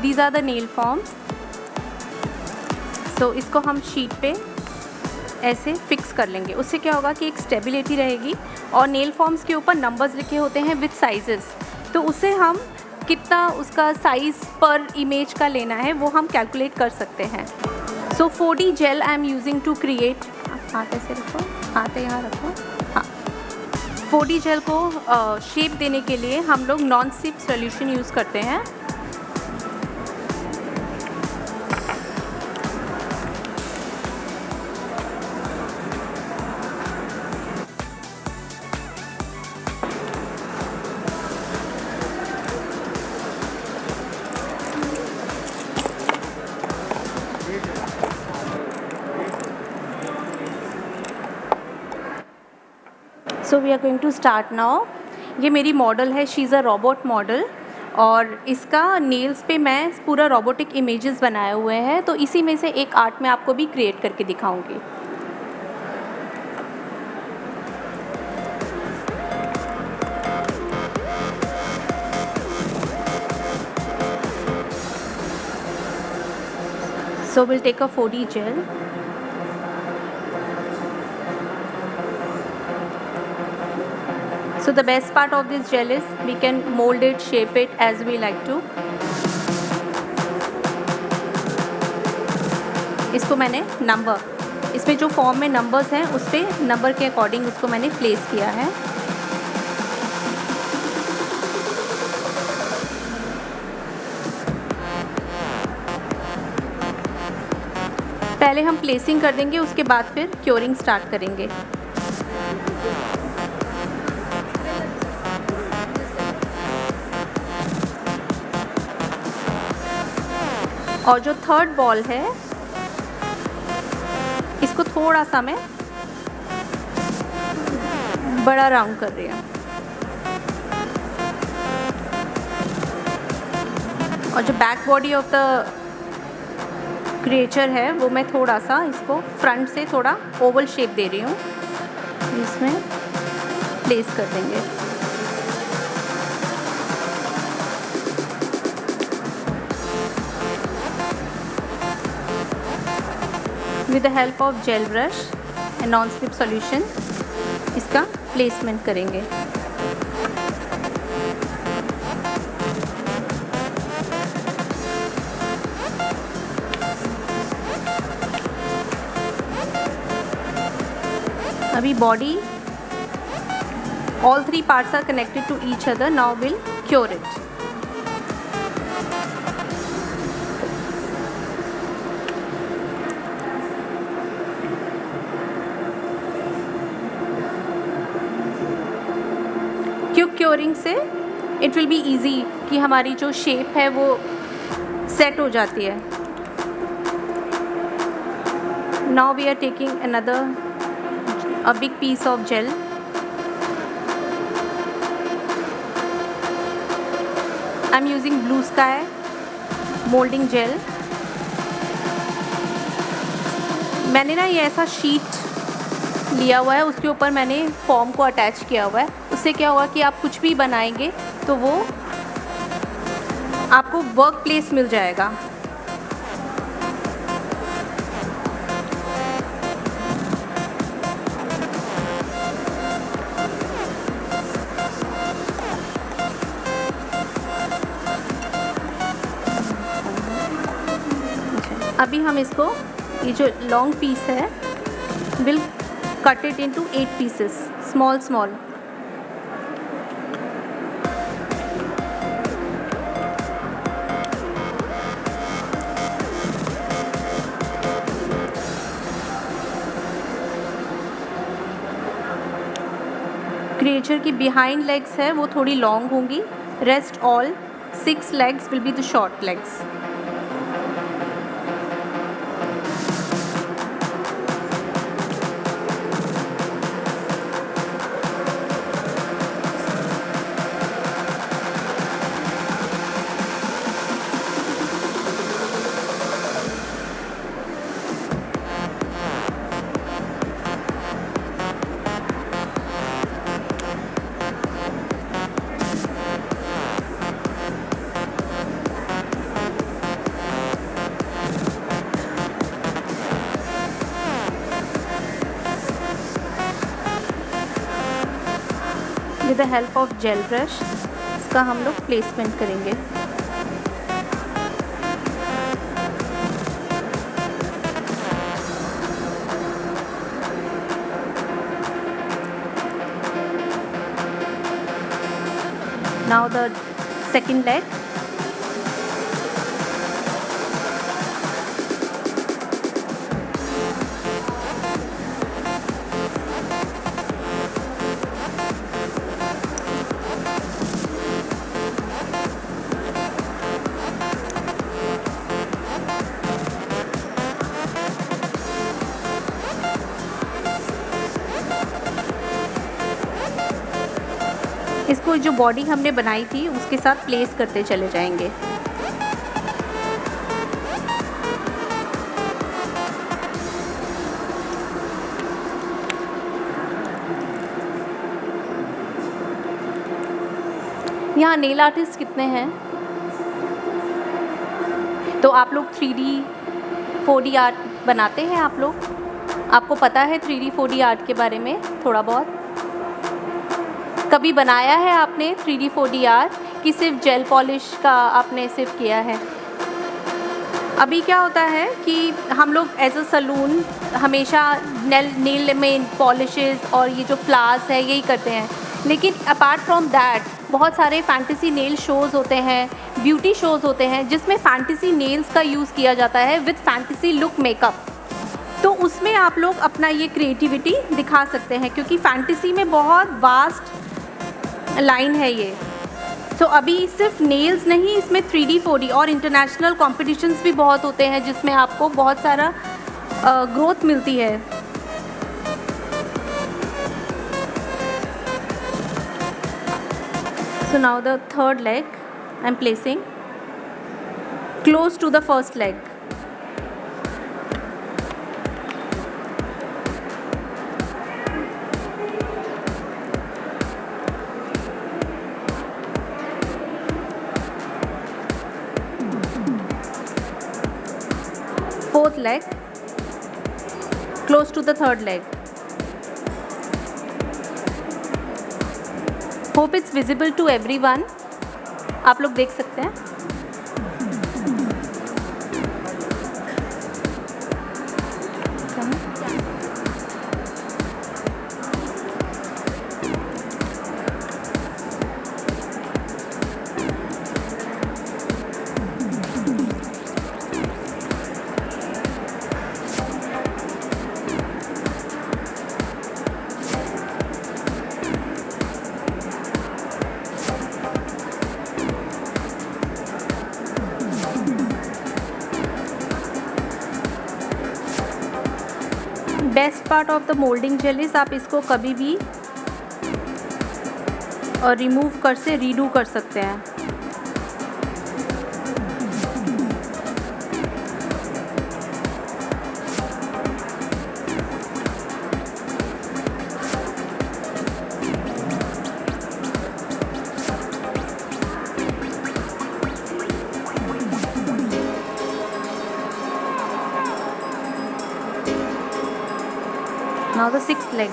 These are the nail forms. So इसको हम sheet पे ऐसे फिक्स कर लेंगे। उससे क्या होगा कि एक स्टेबिलिटी रहेगी, और नेल फॉर्म्स के ऊपर नंबर्स लिखे होते हैं विथ साइजेस, तो उसे हम कितना उसका साइज़ पर इमेज का लेना है वो हम कैलकुलेट कर सकते हैं। So 4D gel I am using to create, हाथ ऐसे रखो, हाथ यहाँ रखो, हाँ। 4D जेल को शेप देने के लिए हम लोग नॉन स्टिक सॉल्यूशन यूज़ करते हैं। So we are going to start now. ये मेरी मॉडल है, she is a robot model, और इसका नेल्स पे मैं पूरा रोबोटिक इमेजेस बनाए हुए हैं, तो इसी में से एक आर्ट मैं आपको भी क्रिएट करके दिखाऊंगी। So we'll take a 4D gel. So the best part of this gel is we can mold it, shape it as we like to. इसको मैंने नंबर, इसमें जो फॉर्म में नंबर्स हैं उस पर नंबर के अकॉर्डिंग उसको मैंने प्लेस किया है। पहले हम प्लेसिंग कर देंगे, उसके बाद फिर क्योरिंग स्टार्ट करेंगे। और जो थर्ड बॉल है इसको थोड़ा सा मैं बड़ा राउंड कर रही हूँ, और जो back body of the creature है वो मैं थोड़ा सा इसको फ्रंट से थोड़ा ओवल शेप दे रही हूँ, इसमें प्लेस कर देंगे। With the help of gel brush and non slip solution इसका प्लेसमेंट करेंगे। अभी body, all 3 parts are connected to each other. Now we'll cure it. क्यों क्योरिंग से इट विल बी ईजी कि हमारी जो शेप है वो सेट हो जाती है। Now we are taking a big piece of gel. I'm using Blue Sky molding gel. मैंने ना ये ऐसा शीट लिया हुआ है, उसके ऊपर मैंने फॉर्म को अटैच किया हुआ है। उससे क्या होगा कि आप कुछ भी बनाएंगे तो वो आपको वर्क प्लेस मिल जाएगा। अभी हम इसको, ये जो लॉन्ग पीस है, will cut it into 8 pieces, small small. Creature की बिहाइंड लेग्स है वो थोड़ी लॉन्ग होंगी, rest all 6 legs will be the short legs. The help of gel brush इसका हम लोग प्लेसमेंट करेंगे। Now the second leg. इसको जो बॉडी हमने बनाई थी उसके साथ प्लेस करते चले जाएंगे। यहाँ नेल आर्टिस्ट कितने हैं? तो आप लोग 3D 4D आर्ट बनाते हैं? आप लोग, आपको पता है 3D 4D आर्ट के बारे में थोड़ा बहुत? कभी बनाया है आपने 3D 4D आर्ट कि सिर्फ जेल पॉलिश का आपने सिर्फ किया है? अभी क्या होता है कि हम लोग एज अ सलून हमेशा नेल में पॉलिशेस और ये जो फ्लावर्स है यही करते हैं, लेकिन अपार्ट फ्रॉम दैट बहुत सारे फैंटेसी नेल शोज़ होते हैं, ब्यूटी शोज़ होते हैं जिसमें फैंटेसी नेल्स का यूज़ किया जाता है विद फैंटेसी लुक मेकअप। तो उसमें आप लोग अपना ये क्रिएटिविटी दिखा सकते हैं क्योंकि फैंटेसी में बहुत वास्ट लाइन है ये। तो अभी सिर्फ नेल्स नहीं, इसमें 3D 4D और इंटरनेशनल कॉम्पिटिशन्स भी बहुत होते हैं जिसमें आपको बहुत सारा ग्रोथ मिलती है। So now the third leg I'm placing close to the first leg. Fourth leg close to the third leg. Hope it's visible to everyone. आप लोग देख सकते हैं। Best part of the moulding gel is आप इसको कभी भी और रिमूव कर से रीडू कर सकते हैं। Now the sixth leg.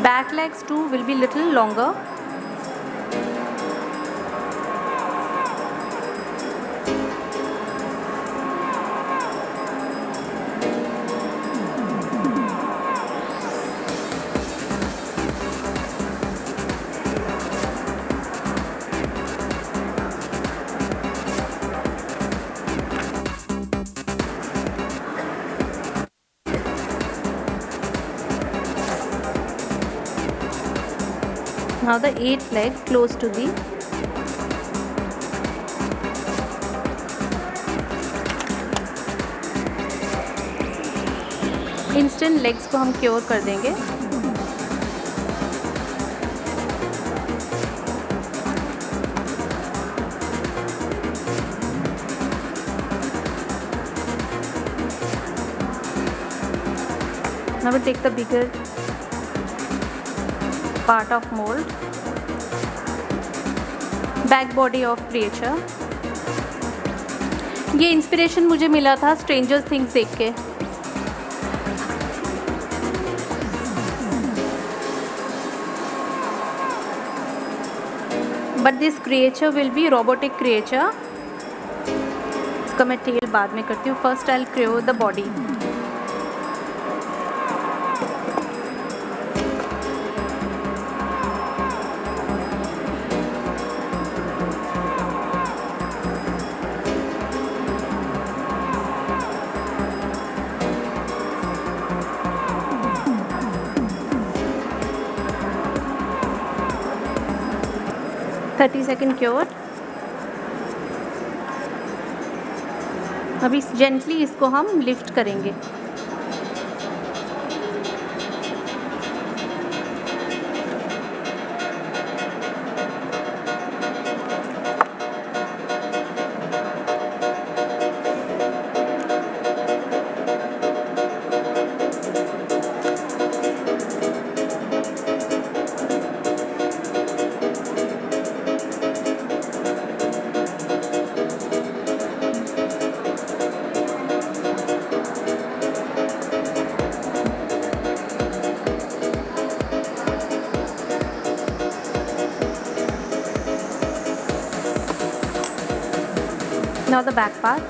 Back legs too will be little longer. Now the eighth leg close to the instant legs को हम क्योर कर देंगे। Now we take the bigger part of mold, back body of creature. ये inspiration मुझे मिला था stranger things देख के. But this creature will be robotic creature. इसका मैं टेल बाद में करती हूँ. First I will create the body. Second cure. अभी जेंटली इसको हम लिफ्ट करेंगे. Now the back part.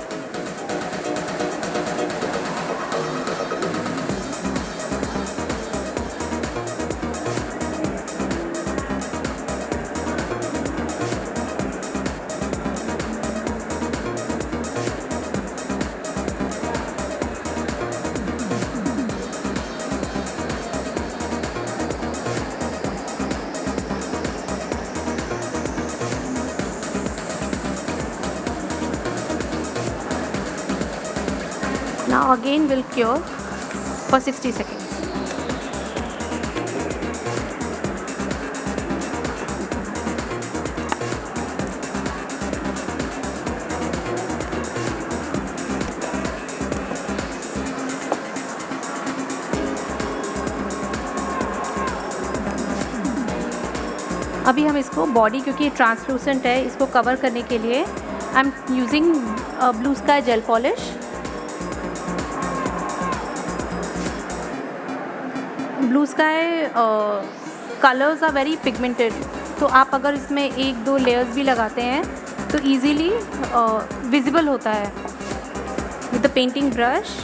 Now again we'll cure for 60 seconds. अभी हम इसको बॉडी, क्योंकि ट्रांसलूसेंट है, इसको कवर करने के लिए I am using Blue Sky gel polish. Blue Sky colours are very pigmented, तो आप अगर इसमें 1-2 लेयर्स भी लगाते हैं तो इजीली विजिबल होता है. With the painting brush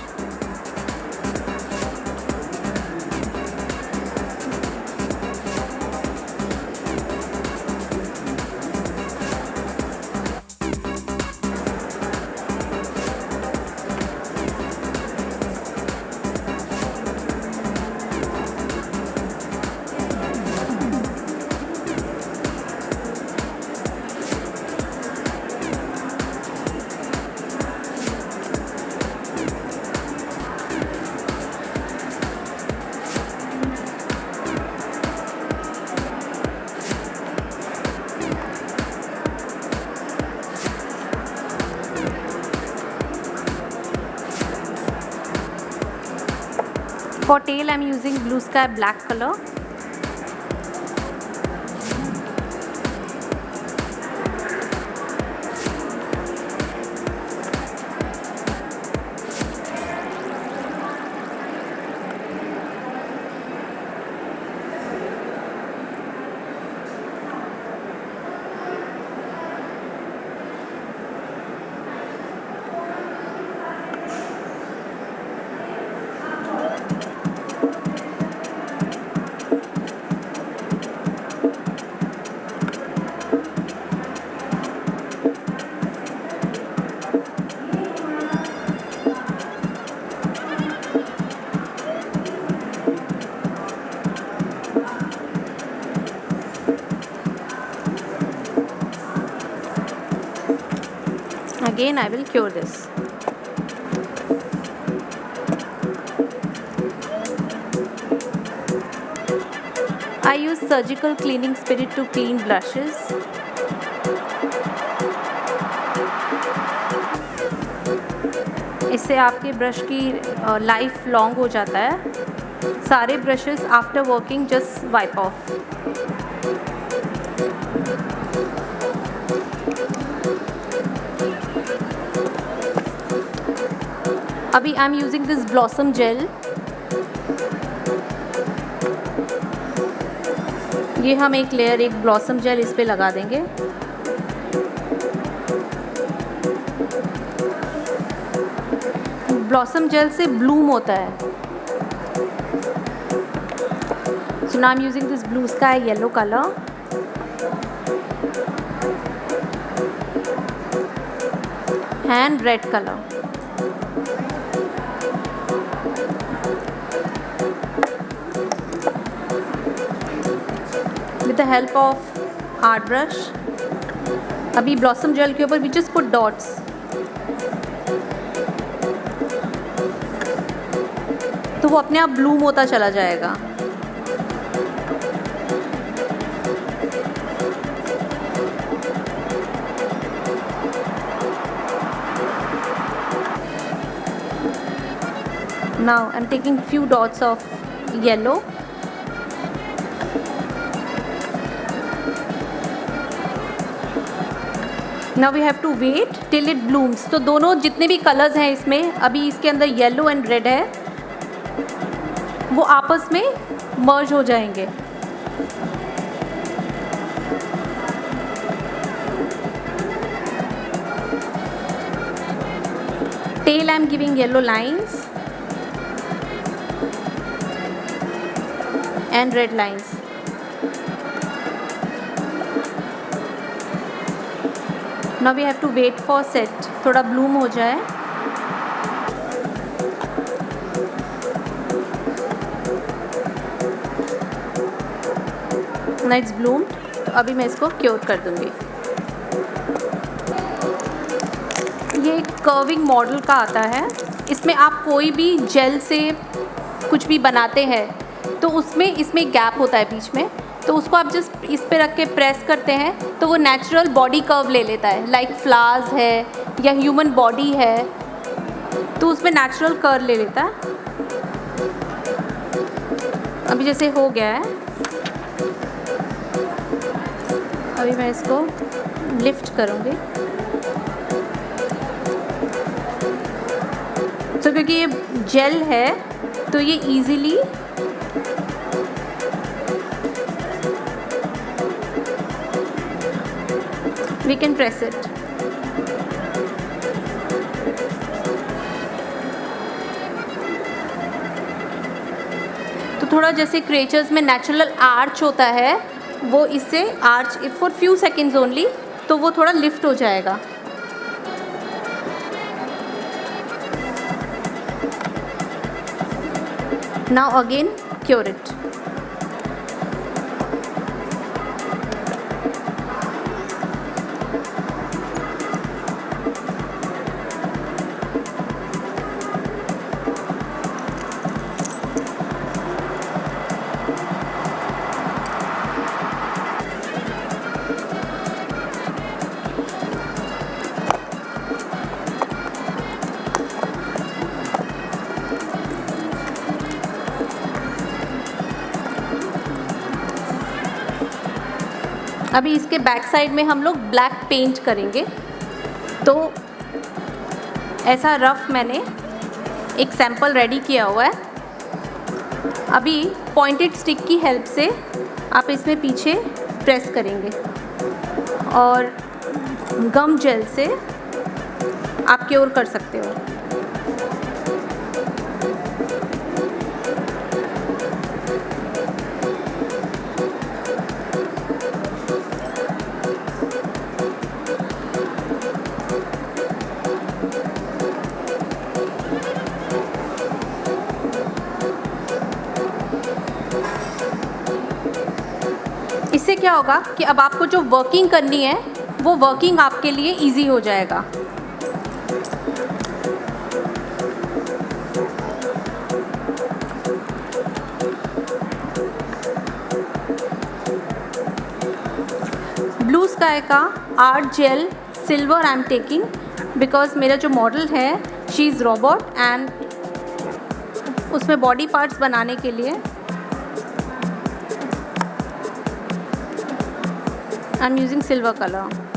For tail I am using blue sky black color. Again I will cure this. I use surgical cleaning spirit to clean blushes. इससे आपके ब्रश की लाइफ लॉन्ग हो जाता है. सारे brushes after working just wipe off. अभी I am using this blossom gel. ये हम एक लेयर एक ब्लॉसम जेल इस पे लगा देंगे। ब्लॉसम जेल से ब्लूम होता है। So now I am using this blue sky yellow colour. And red colour. With the help of art brush, अभी ब्लॉसम जेल के ऊपर we just put dots। तो वो अपने आप ब्लूम होता चला जाएगा। Now I'm taking few dots of yellow। Now we have to wait till it blooms। तो दोनों जितने भी कलर्स हैं इसमें, अभी इसके अंदर येलो एंड रेड है, वो आपस में मर्ज हो जाएंगे। Tail I am giving yellow lines and red lines। Now we have to wait for set, थोड़ा ब्लूम हो जाए। Now it's bloomed। तो अभी मैं इसको क्योर कर दूँगी। ये एक कर्विंग मॉडल का आता है। इसमें आप कोई भी जेल से कुछ भी बनाते हैं तो उसमें इसमें गैप होता है बीच में, तो उसको आप जस्ट इस पे रख के प्रेस करते हैं तो वो नेचुरल बॉडी कर्व ले लेता है। लाइक फ्लावर्स है या ह्यूमन बॉडी है तो उसमें नेचुरल कर्व ले लेता है। अभी जैसे हो गया है, अभी मैं इसको लिफ्ट करूँगी। तो क्योंकि ये जेल है तो ये easily we can press it। तो थोड़ा जैसे क्रिएचर्स में नेचुरल आर्च होता है, वो इससे arch for few seconds only, तो वो थोड़ा लिफ्ट हो जाएगा। Now again cure it. अभी इसके बैक साइड में हम लोग ब्लैक पेंट करेंगे। तो ऐसा रफ मैंने एक सैम्पल रेडी किया हुआ है। अभी पॉइंटेड स्टिक की हेल्प से आप इसमें पीछे प्रेस करेंगे और गम जेल से आप क्योर कर सकते हो। इससे क्या होगा कि अब आपको जो वर्किंग करनी है वो वर्किंग आपके लिए इजी हो जाएगा। ब्लू स्काई का art gel silver I am taking because मेरा जो मॉडल है शी इज़ रोबोट एंड उसमें बॉडी पार्ट्स बनाने के लिए I am using silver colour.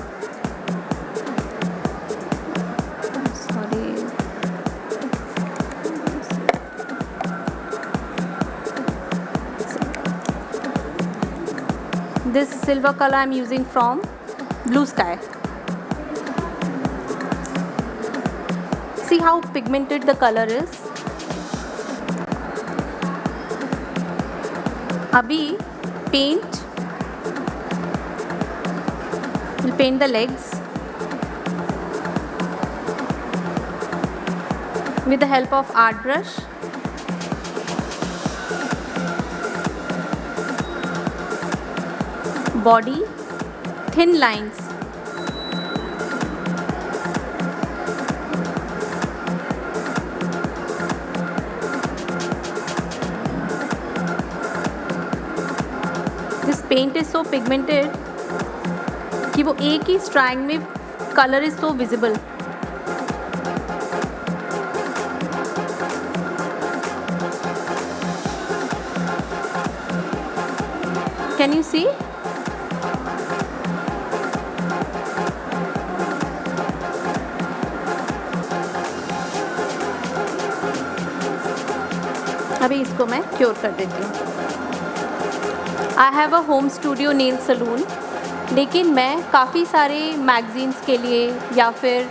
This silver color I am using from Blue Sky. See how pigmented the color is. अभी paint, we'll paint the legs with the help of art brush. Body, thin lines. This paint is so pigmented कि वो एक ही strand में colour is so visible. Can you see? अभी इसको मैं cure कर देती हूँ। I have a home studio nail salon, लेकिन मैं काफ़ी सारे मैगज़ीन्स के लिए या फिर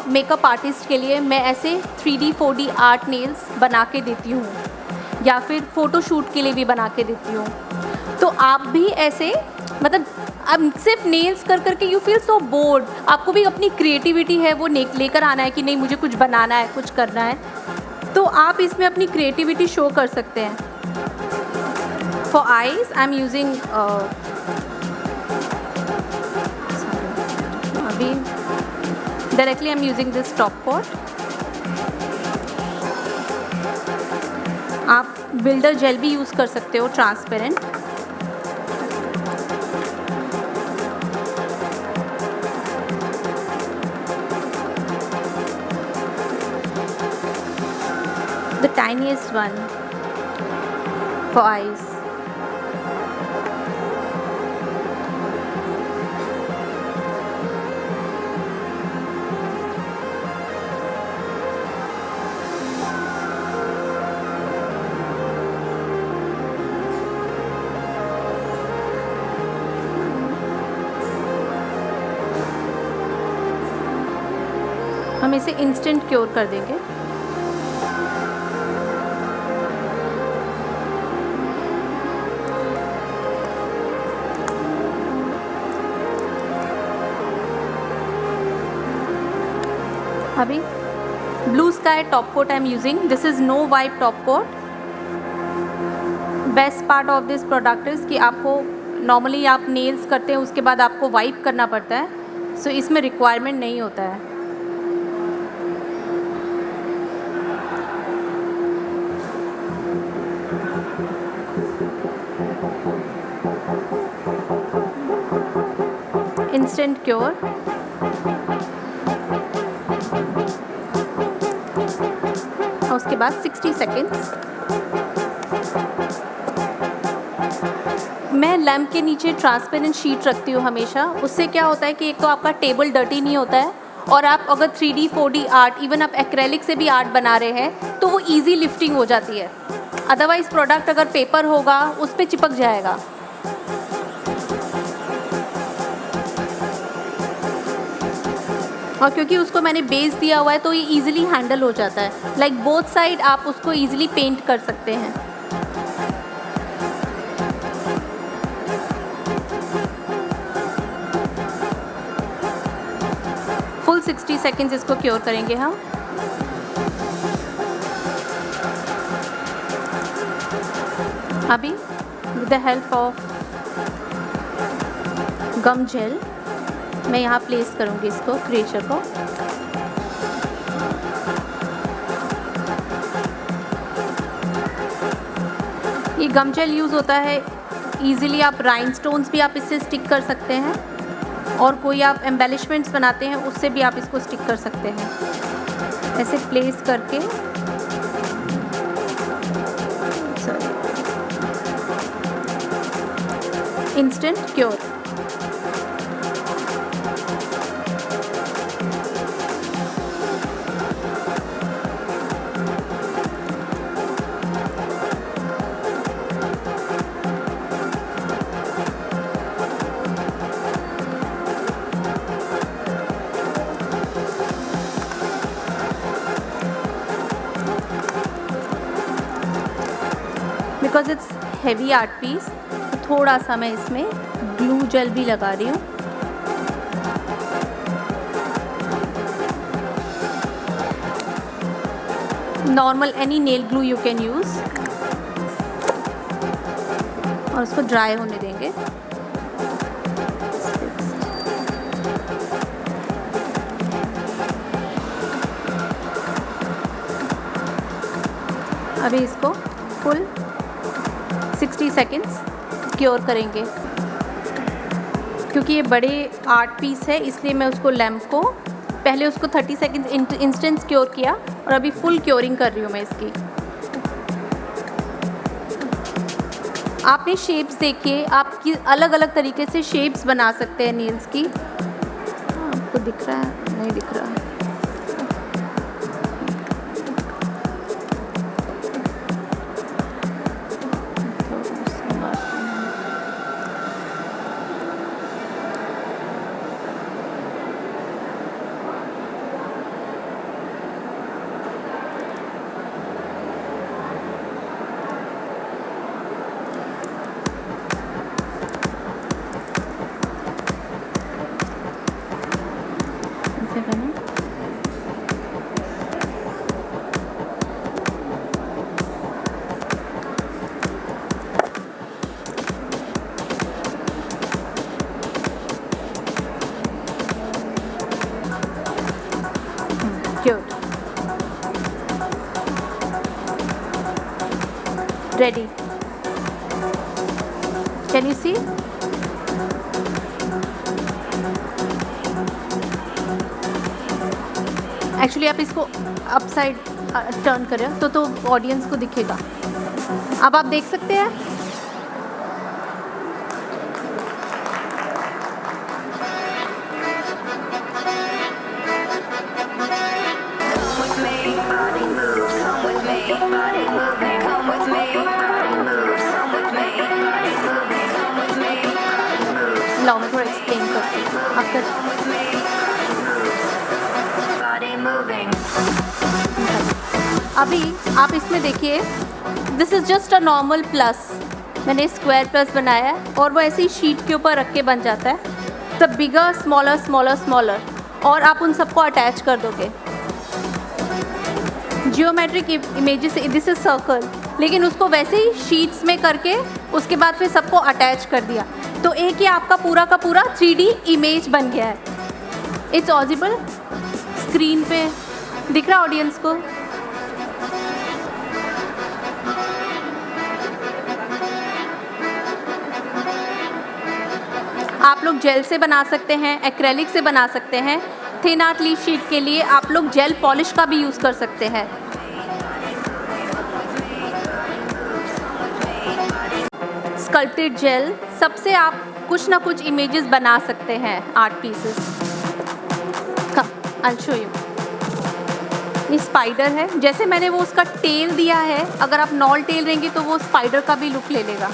मेकअप आर्टिस्ट के लिए मैं ऐसे 3D 4D आर्ट नेल्स बना के देती हूँ, या फिर फ़ोटोशूट के लिए भी बना के देती हूँ। तो आप भी ऐसे मतलब अब सिर्फ नेल्स कर करके यू फील सो बोर्ड, आपको भी अपनी क्रिएटिविटी है वो लेकर आना है कि नहीं मुझे कुछ बनाना है, कुछ करना है, तो आप इसमें अपनी क्रिएटिविटी शो कर सकते हैं। For eyes I am using अभी directly I am using this top coat. आप बिल्डर जेल भी यूज़ कर सकते हो, transparent. The tiniest one for eyes. हम इसे इंस्टेंट क्योर कर देंगे। अभी Blue Sky top coat I am using, this is no wipe top coat. Best part of this product is कि आपको नॉर्मली आप नेल्स करते हैं उसके बाद आपको वाइप करना पड़ता है, सो इसमें रिक्वायरमेंट नहीं होता है। Instant cure. और उसके बाद 60 सेकेंड्स मैं लैम्प के नीचे ट्रांसपेरेंट शीट रखती हूँ हमेशा। उससे क्या होता है कि एक तो आपका टेबल डर्टी नहीं होता है, और आप अगर 3D 4D आर्ट, इवन आप एक्रेलिक से भी आर्ट बना रहे हैं तो वो इजी लिफ्टिंग हो जाती है। अदरवाइज़ प्रोडक्ट अगर पेपर होगा उस पर चिपक जाएगा। और क्योंकि उसको मैंने बेस दिया हुआ है तो ये इजीली हैंडल हो जाता है। लाइक बोथ साइड आप उसको इजीली पेंट कर सकते हैं। फुल 60 सेकेंड्स इसको क्योर करेंगे हम। अभी with the help of gum gel मैं यहाँ प्लेस करूँगी इसको, क्रिएचर को। ये गम जेल यूज़ होता है इजीली, आप राइनस्टोन्स भी आप इससे स्टिक कर सकते हैं, और कोई आप एम्बेलिशमेंट्स बनाते हैं उससे भी आप इसको स्टिक कर सकते हैं। ऐसे प्लेस करके instant cure. Because it's heavy art piece, तो थोड़ा सा मैं इसमें ग्लू जेल भी लगा रही हूँ। Normal any nail glue you can use, और उसको ड्राई होने देंगे। अभी इसको फुल 60 सेकेंड्स क्योर करेंगे। क्योंकि ये बड़े आर्ट पीस है इसलिए मैं उसको लैम्प को पहले उसको 30 सेकेंड्स इंस्टेंट क्योर किया और अभी फुल क्योरिंग कर रही हूँ मैं इसकी। आपने शेप्स देखिए, आपकी अलग अलग तरीके से शेप्स बना सकते हैं नेल्स की। आपको दिख रहा है? नहीं दिख रहा है। Good. Ready. Can you see? Actually आप इसको अप साइड टर्न करें तो ऑडियंस को दिखेगा। अब आप देख सकते हैं। लाओ मैं थोड़ा एक्सप्लेन करती हूँ आपका। अभी आप इसमें देखिए, this is just a normal plus. मैंने स्क्वायर प्लस बनाया है और वो ऐसे ही शीट के ऊपर रख के बन जाता है। The bigger smaller smaller smaller, और आप उन सबको अटैच कर दोगे। Geometric images, this is circle, लेकिन उसको वैसे ही शीट्स में करके उसके बाद फिर सबको अटैच कर दिया, तो एक ही आपका पूरा का पूरा 3D इमेज बन गया है। इट्स ऑजिबल, स्क्रीन पे दिख रहा ऑडियंस को? आप लोग जेल से बना सकते हैं, एक्रेलिक से बना सकते हैं। थिन आर्ट लीफ शीट के लिए आप लोग जेल पॉलिश का भी यूज़ कर सकते हैं। स्कल्प्टेड जेल सबसे आप कुछ ना कुछ इमेजेस बना सकते हैं art pieces. Come, I will show you. ये स्पाइडर है, जैसे मैंने वो उसका टेल दिया है, अगर आप नॉल टेल देंगे तो वो स्पाइडर का भी लुक ले लेगा।